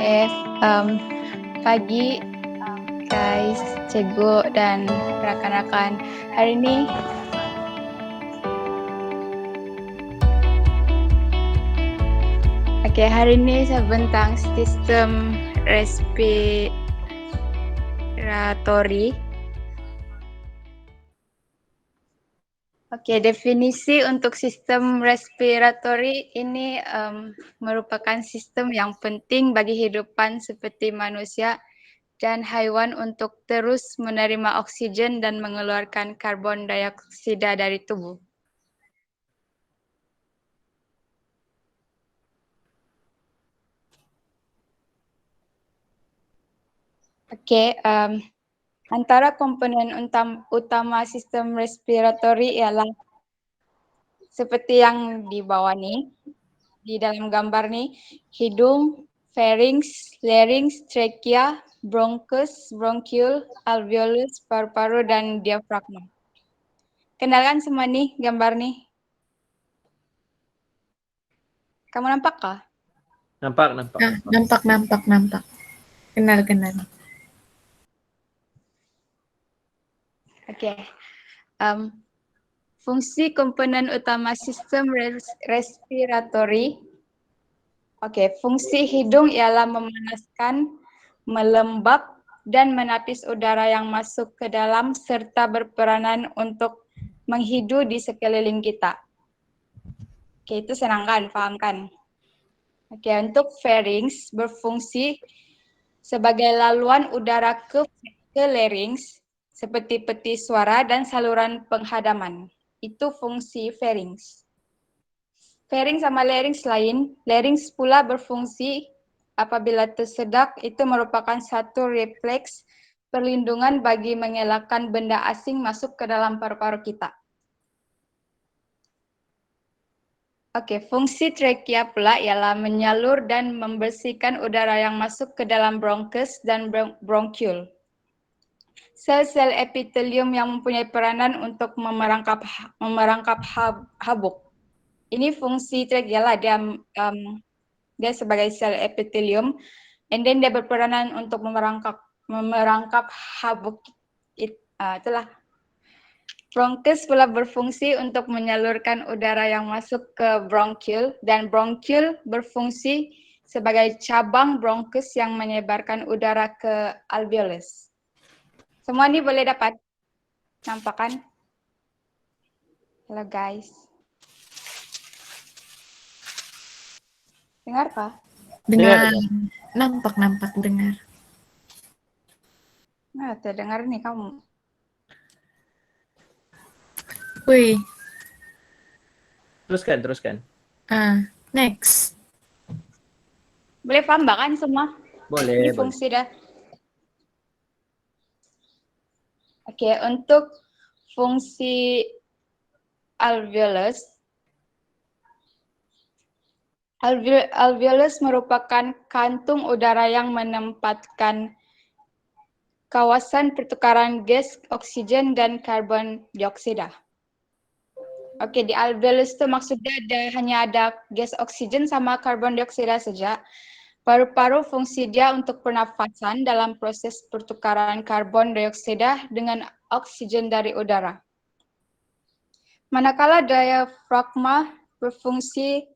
Oke, pagi guys, Cegu dan rekan-rekan. Hari ini saya tentang sistem respiratori. Oke, definisi untuk sistem respiratori ini merupakan sistem yang penting bagi kehidupan seperti manusia dan hewan untuk terus menerima oksigen dan mengeluarkan karbon dioksida dari tubuh. Oke, antara komponen utama sistem respiratori ialah seperti yang di bawah nih, di dalam gambar nih, hidung, pharynx, larynx, trachea, bronchus, bronchiole, alveolus, paru-paru, dan diafragma. Kenalkan semua nih gambar nih. Kamu nampak kah? Nampak. Nampak. Kenal. Oke. Fungsi komponen utama sistem respiratori. Oke, fungsi hidung ialah memanaskan, melembab, dan menapis udara yang masuk ke dalam serta berperanan untuk menghidu di sekeliling kita. Oke, itu senang kan? Paham kan? Oke, untuk pharynx berfungsi sebagai laluan udara ke larynx seperti peti suara dan saluran penghadaman. Itu fungsi pharynx. Pharynx sama larynx lain, larynx pula berfungsi apabila tersedak, itu merupakan satu refleks perlindungan bagi mengelakkan benda asing masuk ke dalam paru-paru kita. Oke, fungsi trachea pula ialah menyalur dan membersihkan udara yang masuk ke dalam bronchus dan bronchiole. Sel-sel epitelium yang mempunyai peranan untuk memerangkap habuk. Ini fungsi trachea lah, dia sebagai sel epitelium, and then dia berperanan untuk memerangkap habuk. Itulah. Bronchus pula berfungsi untuk menyalurkan udara yang masuk ke bronchiole, dan bronchiole berfungsi sebagai cabang bronchus yang menyebarkan udara ke alveolus. Semua ini boleh dapat? Nampak kan? Halo guys. Dengar kah? Dengar. Nampak dengar. Nah, terdengar nih kamu. Wih. Teruskan. Next. Boleh paham kan semua? Boleh. Ini fungsi dah. Oke, untuk fungsi alveolus. Alveolus merupakan kantung udara yang menempatkan kawasan pertukaran gas, oksigen, dan karbon dioksida. Oke, di alveolus itu maksudnya hanya ada gas oksigen sama karbon dioksida saja. Paru-paru fungsi dia untuk pernafasan dalam proses pertukaran karbon dioksida dengan oksigen dari udara. Manakala diafragma berfungsi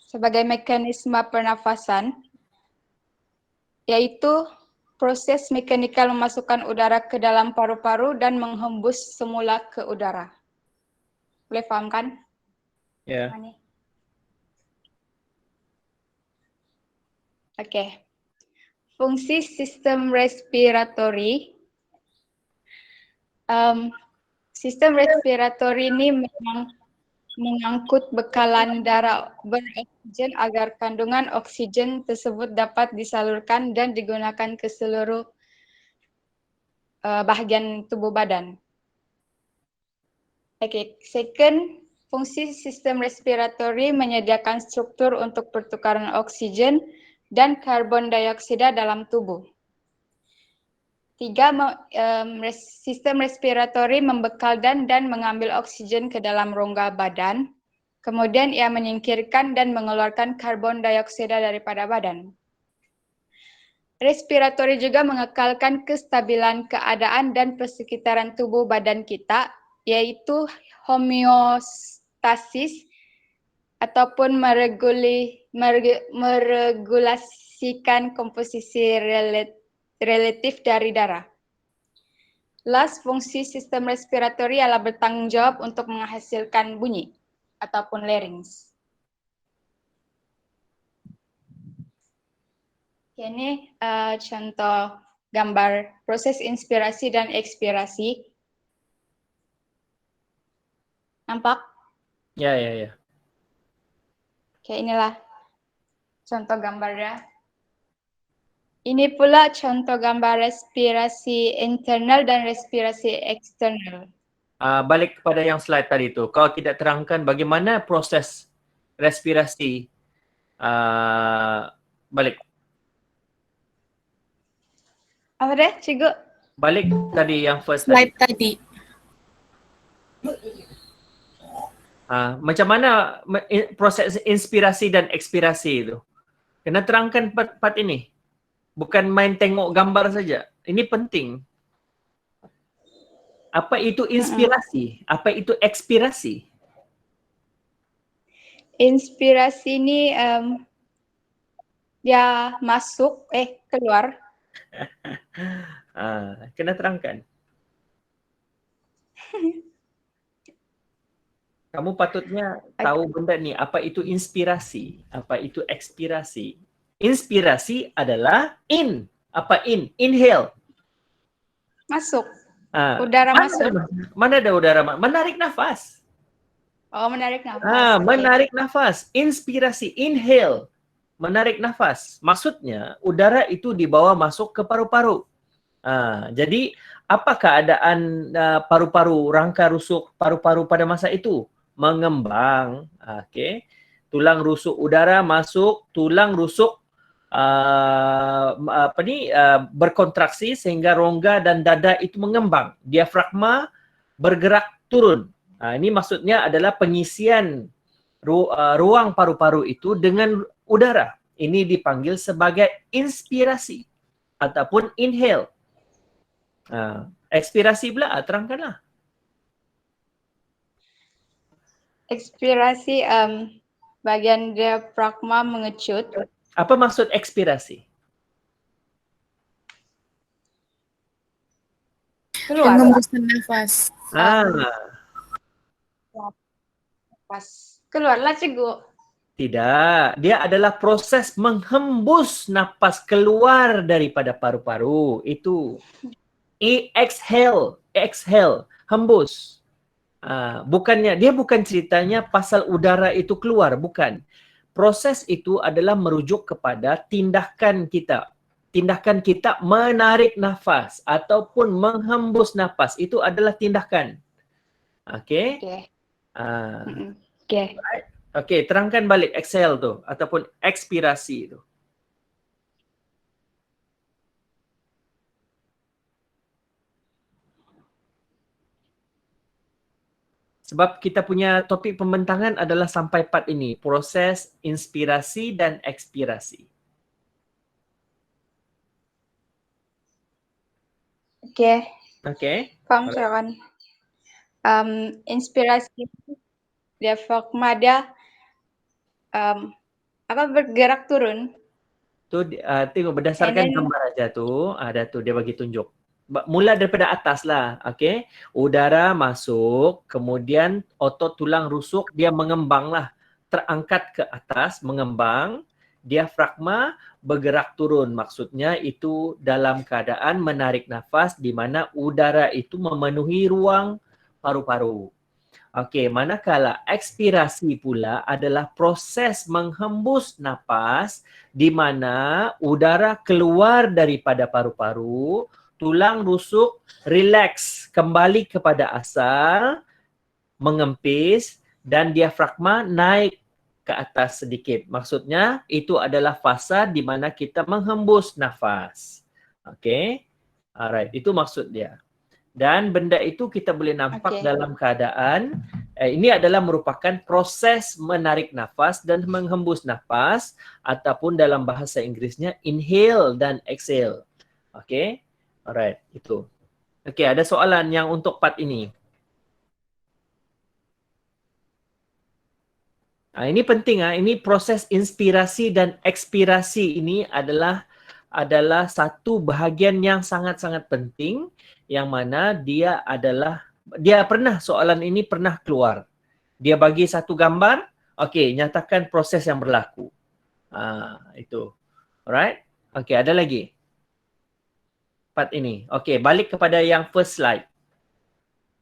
sebagai mekanisme pernafasan, yaitu proses mekanikal memasukkan udara ke dalam paru-paru dan menghembus semula ke udara. Boleh paham kan? Ya. Oke. Fungsi sistem respiratori. Sistem respiratori ini memang mengangkut bekalan darah beroksigen agar kandungan oksigen tersebut dapat disalurkan dan digunakan ke seluruh bahagian tubuh badan. Oke, second, fungsi sistem respiratori menyediakan struktur untuk pertukaran oksigen dan karbon dioksida dalam tubuh. 3, sistem respiratori membekal dan mengambil oksigen ke dalam rongga badan. Kemudian ia menyingkirkan dan mengeluarkan karbon dioksida daripada badan. Respiratori juga mengekalkan kestabilan keadaan dan persekitaran tubuh badan kita, yaitu homeostasis ataupun meregulasikan komposisi relatif dari darah. Last, fungsi sistem respiratori adalah bertanggung jawab untuk menghasilkan bunyi ataupun larynx. Ini contoh gambar proses inspirasi dan ekspirasi. Nampak? Ya. Oke, inilah contoh gambarnya. Ini pula contoh gambar respirasi internal dan respirasi eksternal. Balik kepada yang slide tadi tu. Kau tidak terangkan bagaimana proses respirasi. Balik. Apa deh, Cikgu? Balik tadi yang first Slide tadi. tadi. Macam mana proses inspirasi dan ekspirasi itu? Kena terangkan part ini. Bukan main tengok gambar saja. Ini penting. Apa itu inspirasi? Apa itu ekspirasi? Inspirasi ini dia masuk, keluar. Kena terangkan. Kamu patutnya tahu benda ni. Apa itu inspirasi? Apa itu ekspirasi? Inspirasi adalah in. Apa in? Inhale. Masuk. Udara masuk. Mana ada udara? Menarik nafas. Oh, menarik nafas. Menarik nafas. Inspirasi. Inhale. Menarik nafas. Maksudnya udara itu dibawa masuk ke paru-paru. Jadi apa keadaan paru-paru, rangka rusuk paru-paru pada masa itu? Mengembang. Tulang rusuk udara masuk, tulang rusuk berkontraksi sehingga rongga dan dada itu mengembang. Diafragma bergerak turun. Ini maksudnya adalah pengisian ruang paru-paru itu dengan udara. Ini dipanggil sebagai inspirasi ataupun inhale. Ekspirasi pula, terangkanlah. Ekspirasi bagian diafragma mengecut. Apa maksud ekspirasi? Keluar. Menghembuskan nafas. Nafas. Keluarlah, Cikgu. Tidak, dia adalah proses menghembus napas keluar daripada paru-paru. Itu exhale, hembus. Dia bukan ceritanya pasal udara itu keluar, bukan. Proses itu adalah merujuk kepada tindakan kita. Tindakan kita menarik nafas ataupun menghembus nafas. Itu adalah tindakan. Okey? Okey. Okey, terangkan balik exhale tu ataupun ekspirasi tu. Sebab kita punya topik pembentangan adalah sampai part ini, proses inspirasi dan ekspirasi. Okey. Faham, silakan. Inspirasi diafragma dia bergerak turun. Tu tengok berdasarkan gambar aja tu, ada tu dia bagi tunjuk. Mula daripada atas lah, okey. Udara masuk, kemudian otot tulang rusuk dia mengembang lah. Terangkat ke atas, mengembang. Diafragma bergerak turun. Maksudnya itu dalam keadaan menarik nafas di mana udara itu memenuhi ruang paru-paru. Okey, manakala ekspirasi pula adalah proses menghembus napas di mana udara keluar daripada paru-paru, tulang rusuk relax, kembali kepada asal, mengempis dan diafragma naik ke atas sedikit. Maksudnya itu adalah fasa di mana kita menghembus nafas. Okey. Alright, itu maksud dia. Dan benda itu kita boleh nampak dalam keadaan Ini adalah merupakan proses menarik nafas dan menghembus nafas ataupun dalam bahasa Inggerisnya inhale dan exhale. Okey. Alright, itu. Okey, ada soalan yang untuk part ini. Ini penting ini proses inspirasi dan ekspirasi ini adalah satu bahagian yang sangat-sangat penting yang mana dia pernah soalan ini pernah keluar. Dia bagi satu gambar, okey, nyatakan proses yang berlaku. Itu. Alright? Okey, ada lagi. Part ini. Okey, balik kepada yang first slide.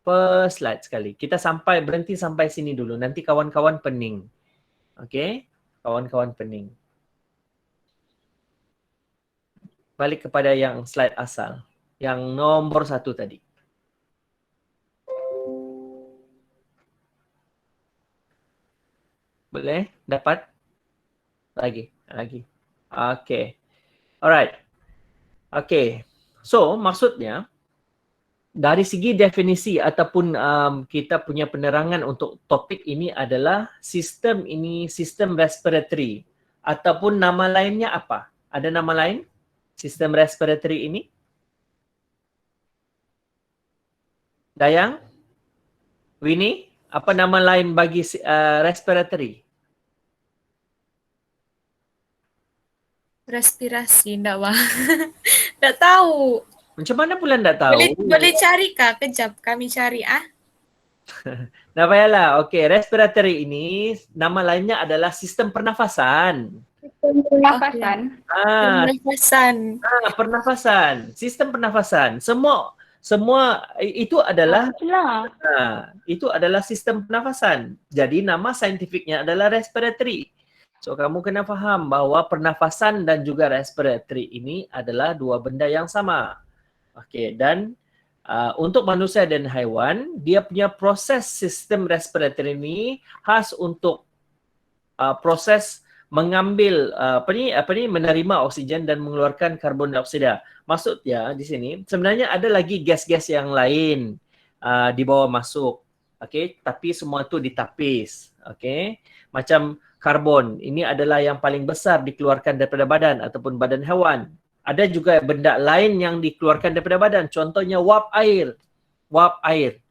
First slide sekali. Kita berhenti sampai sini dulu. Nanti kawan-kawan pening. Okey? Kawan-kawan pening. Balik kepada yang slide asal. Yang nombor 1 tadi. Boleh? Dapat? Lagi. Okey. Alright. Okey. So, maksudnya dari segi definisi ataupun kita punya penerangan untuk topik ini adalah sistem respiratory ataupun nama lainnya apa? Ada nama lain? Sistem respiratory ini? Dayang? Winnie? Apa nama lain bagi respiratory? Respirasi, enggak wah. Enggak tahu. Macam mana pula tak tahu? Boleh cari kah? Kejap kami cari Nah, payahlah. Okey, respiratory ini nama lainnya adalah sistem pernafasan. Pernafasan. Pernafasan. Pernafasan. Sistem pernafasan. Semua itu adalah itu adalah sistem pernafasan. Jadi nama saintifiknya adalah respiratory. So kamu kena faham bahawa pernafasan dan juga respiratory ini adalah dua benda yang sama. Okey, dan untuk manusia dan haiwan, dia punya proses sistem respiratory ini khas untuk proses mengambil menerima oksigen dan mengeluarkan karbon dioksida. Maksudnya di sini sebenarnya ada lagi gas-gas yang lain dibawa masuk. Okey, tapi semua itu ditapis. Okey. Macam karbon, ini adalah yang paling besar dikeluarkan daripada badan ataupun badan haiwan. Ada juga benda lain yang dikeluarkan daripada badan. Contohnya wap air. Wap air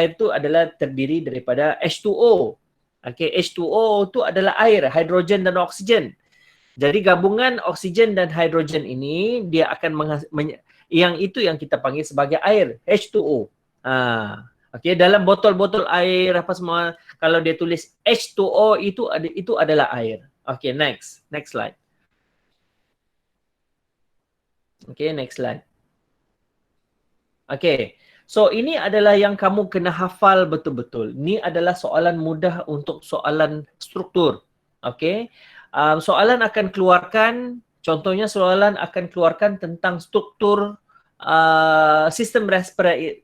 itu adalah terdiri daripada H2O. Okay, H2O itu adalah air, hidrogen dan oksigen. Jadi gabungan oksigen dan hidrogen ini dia akan yang kita panggil sebagai air, H2O. Okay, dalam botol-botol air apa semua kalau dia tulis H2O itu adalah air. Okay, next slide. Okay, next slide. Okay. So ini adalah yang kamu kena hafal betul-betul. Ini adalah soalan mudah untuk soalan struktur. Okey. Soalan akan keluarkan, contohnya soalan akan keluarkan tentang struktur sistem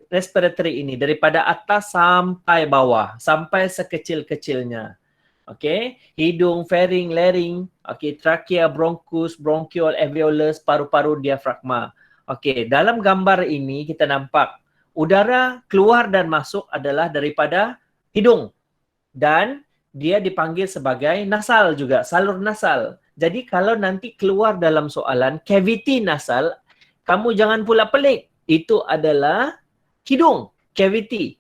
respiratory ini daripada atas sampai bawah, sampai sekecil-kecilnya. Okey, hidung, faring, larynx, okey, trachea, bronchus, bronchiole, alveolus, paru-paru, diafragma. Okey, dalam gambar ini kita nampak udara keluar dan masuk adalah daripada hidung dan dia dipanggil sebagai nasal juga, salur nasal. Jadi kalau nanti keluar dalam soalan cavity nasal, kamu jangan pula pelik. Itu adalah hidung, cavity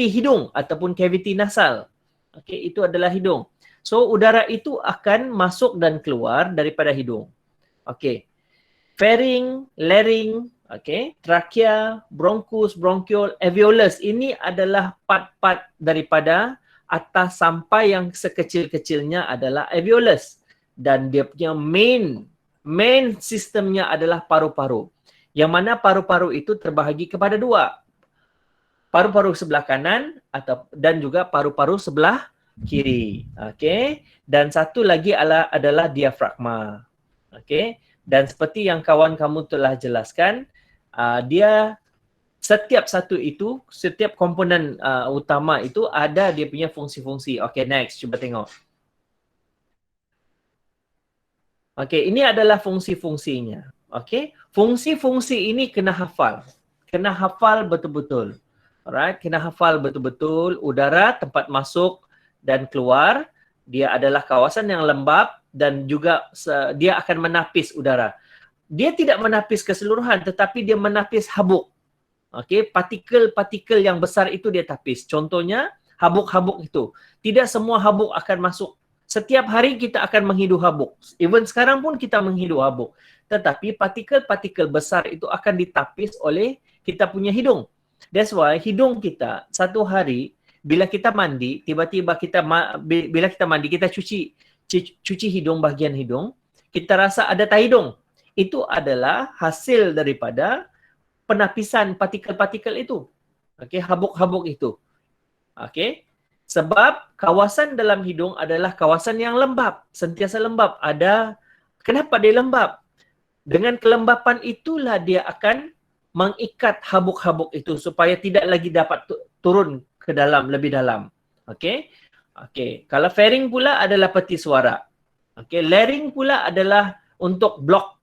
hidung ataupun cavity nasal. Okey, itu adalah hidung. So udara itu akan masuk dan keluar daripada hidung. Okey. Pharynx, larynx, okay, trachea, bronchus, bronchiole, alveolus. Ini adalah part-part daripada atas sampai yang sekecil-kecilnya adalah alveolus. Dan dia punya main sistemnya adalah paru-paru. Yang mana paru-paru itu terbahagi kepada dua. Paru-paru sebelah kanan dan juga paru-paru sebelah kiri. Okay. Dan satu lagi adalah diafragma. Okay. Dan seperti yang kawan kamu telah jelaskan, dia setiap komponen utama itu ada dia punya fungsi-fungsi. Okay, next. Cuba tengok. Okay, ini adalah fungsi-fungsinya. Okay, fungsi-fungsi ini kena hafal. Kena hafal betul-betul. Alright, kena hafal betul-betul udara, tempat masuk dan keluar. Dia adalah kawasan yang lembap dan juga dia akan menapis udara. Dia tidak menapis keseluruhan tetapi dia menapis habuk. Okey, partikel-partikel yang besar itu dia tapis. Contohnya habuk-habuk itu. Tidak semua habuk akan masuk. Setiap hari kita akan menghidu habuk. Even sekarang pun kita menghidu habuk. Tetapi partikel-partikel besar itu akan ditapis oleh kita punya hidung. That's why hidung kita satu hari bila kita mandi, tiba-tiba bila kita mandi, kita cuci hidung, bahagian hidung, kita rasa ada tai hidung. Itu adalah hasil daripada penapisan partikel-partikel itu. Okey, habuk-habuk itu. Okey. Sebab kawasan dalam hidung adalah kawasan yang lembap, sentiasa lembap. Kenapa dia lembap? Dengan kelembapan itulah dia akan mengikat habuk-habuk itu supaya tidak lagi dapat turun ke dalam, lebih dalam. Okey. Okey, kalau pharynx pula adalah peti suara. Okey, larynx pula adalah untuk blok.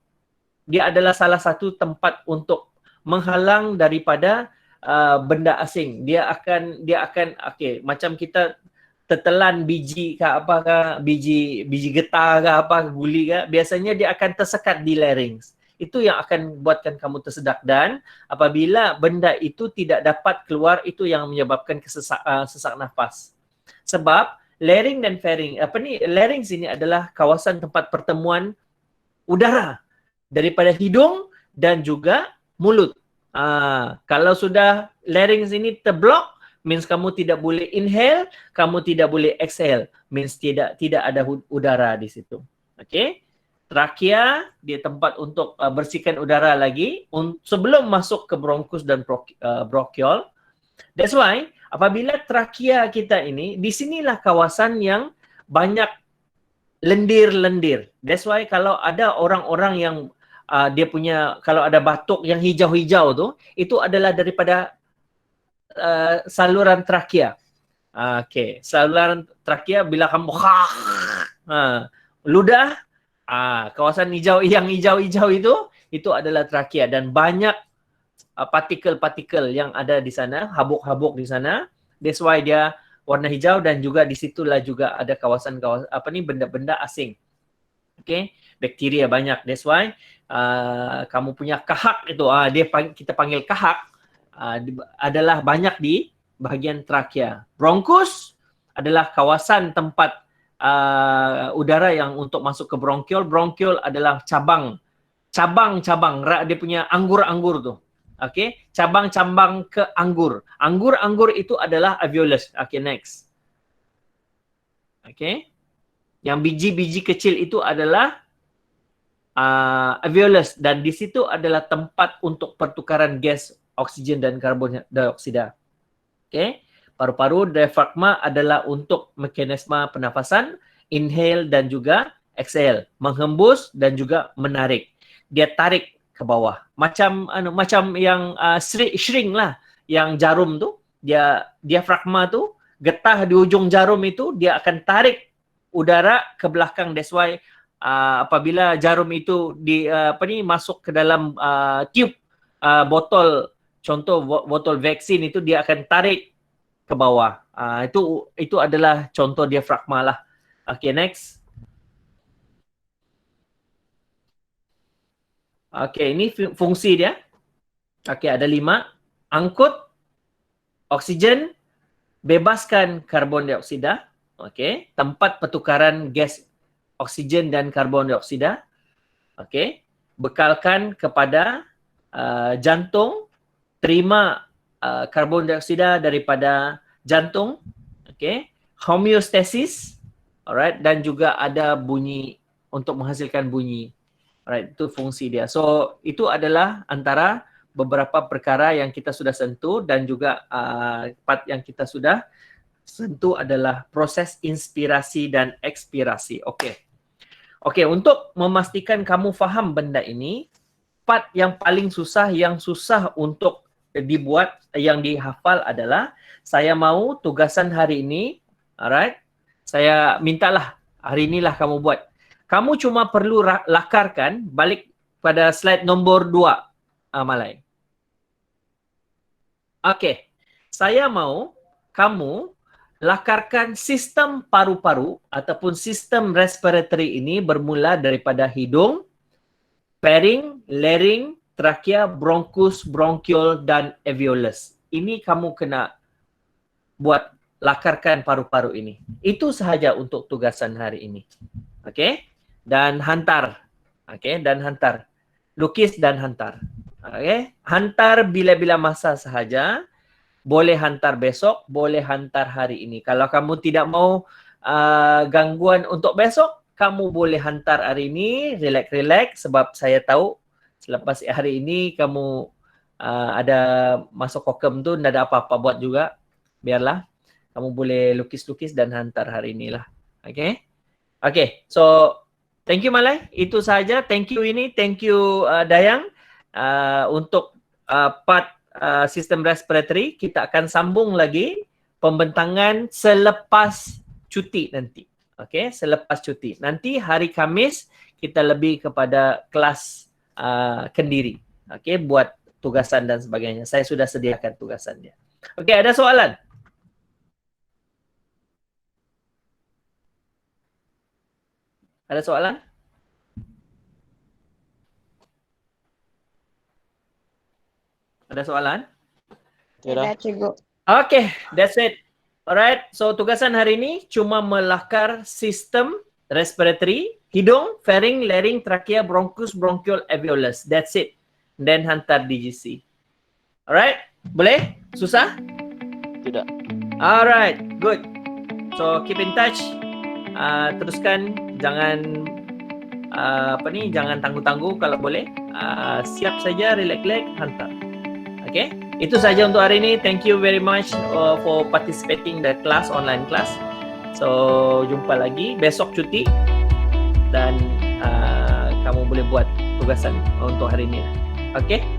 Dia adalah salah satu tempat untuk menghalang daripada benda asing. Dia akan okey, macam kita tertelan biji ke apa ke, biji getah ke apa, guli ke, biasanya dia akan tersekat di larynx. Itu yang akan buatkan kamu tersedak, dan apabila benda itu tidak dapat keluar, itu yang menyebabkan sesak nafas. Sebab larynx dan pharynx, larynx ini adalah kawasan tempat pertemuan udara daripada hidung dan juga mulut. Kalau sudah larynx ini terblok, means kamu tidak boleh inhale, kamu tidak boleh exhale, means tidak ada udara di situ. Okey. Trachea dia tempat untuk bersihkan udara lagi sebelum masuk ke bronchus dan bronchiole. That's why apabila trachea kita ini, di sinilah kawasan yang banyak lendir-lendir. That's why kalau ada orang-orang yang dia punya, kalau ada batuk yang hijau-hijau tu, itu adalah daripada saluran trachea. Okey, saluran trachea bila kamu ludah, kawasan yang hijau-hijau itu adalah trachea, dan banyak partikel-partikel yang ada di sana, habuk-habuk di sana. That's why dia warna hijau, dan juga di situlah juga ada kawasan-kawasan benda-benda asing. Okey, bakteria banyak. That's why kamu punya kahak itu, kita panggil kahak, adalah banyak di bahagian trachea. Bronchus adalah kawasan tempat udara yang untuk masuk ke bronchiole. Bronchiole adalah cabang-cabang, dia punya anggur-anggur tu. Okey, cabang-cabang ke anggur. Anggur-anggur itu adalah alveolus. Okey, next. Okey. Yang biji-biji kecil itu adalah alveolus, dan di situ adalah tempat untuk pertukaran gas oksigen dan karbon dioksida. Okey. Paru-paru, diafragma adalah untuk mekanisme pernafasan, inhale dan juga exhale, menghembus dan juga menarik. Dia tarik ke bawah. Macam yang shrink lah, yang jarum tu, diafragma tu, getah di ujung jarum itu dia akan tarik udara ke belakang. That's why apabila jarum itu masuk ke dalam tube botol, contoh botol vaksin itu, dia akan tarik ke bawah. Itu adalah contoh diafragma lah. Okay, next. Okay, ini fungsi dia. Okay, ada 5. Angkut oksigen, bebaskan karbon dioksida. Okay, tempat pertukaran gas oksigen dan karbon dioksida. Okay, bekalkan kepada jantung, terima karbon dioksida daripada jantung. Okay, homeostasis, alright, dan juga ada bunyi untuk menghasilkan bunyi. Alright, itu fungsi dia. So itu adalah antara beberapa perkara yang kita sudah sentuh, dan juga part yang kita sudah sentuh adalah proses inspirasi dan ekspirasi. Okey, untuk memastikan kamu faham benda ini, part yang paling susah, yang susah untuk dibuat, yang dihafal adalah, saya mau tugasan hari ini, alright, saya mintalah hari inilah kamu buat. Kamu cuma perlu lakarkan, balik pada slide nombor 2, Malai. Okey, saya mau kamu lakarkan sistem paru-paru ataupun sistem respiratory ini bermula daripada hidung, pharynx, larynx, trakea, bronchus, bronchiole dan alveolus. Ini kamu kena buat lakarkan paru-paru ini. Itu sahaja untuk tugasan hari ini. Okey? Dan hantar. Okey, dan hantar. Lukis dan hantar. Okey? Hantar bila-bila masa sahaja. Boleh hantar besok, boleh hantar hari ini. Kalau kamu tidak mau gangguan untuk besok, kamu boleh hantar hari ini, relax-relax sebab saya tahu selepas hari ini kamu ada masuk kokem tu, tidak ada apa-apa buat juga. Biarlah. Kamu boleh lukis-lukis dan hantar hari inilah. Okay? Okay. So, thank you Malay. Itu sahaja. Thank you ini. Thank you Dayang. Untuk part sistem respiratory. Kita akan sambung lagi pembentangan selepas cuti nanti. Okay? Selepas cuti. Nanti hari Khamis kita lebih kepada kelas kendiri. Okay? Buat tugasan dan sebagainya. Saya sudah sediakan tugasannya. Okay, ada soalan? Ada soalan? Ada soalan? Tidak, Cikgu. Okay, that's it. Alright, so tugasan hari ini cuma melakar sistem respiratory, hidung, pharynx, larynx, trakea, bronchus, bronchiole, alveolus. That's it. Then hantar DGC. Alright, boleh? Susah? Tidak. Alright, good. So keep in touch. Teruskan, jangan jangan tangguh-tangguh kalau boleh. Siap saja, relax-relax, hantar. Okay, itu saja untuk hari ini. Thank you very much for participating the class, online class. So jumpa lagi besok cuti dan kamu boleh buat tugasan untuk hari ini. Okay.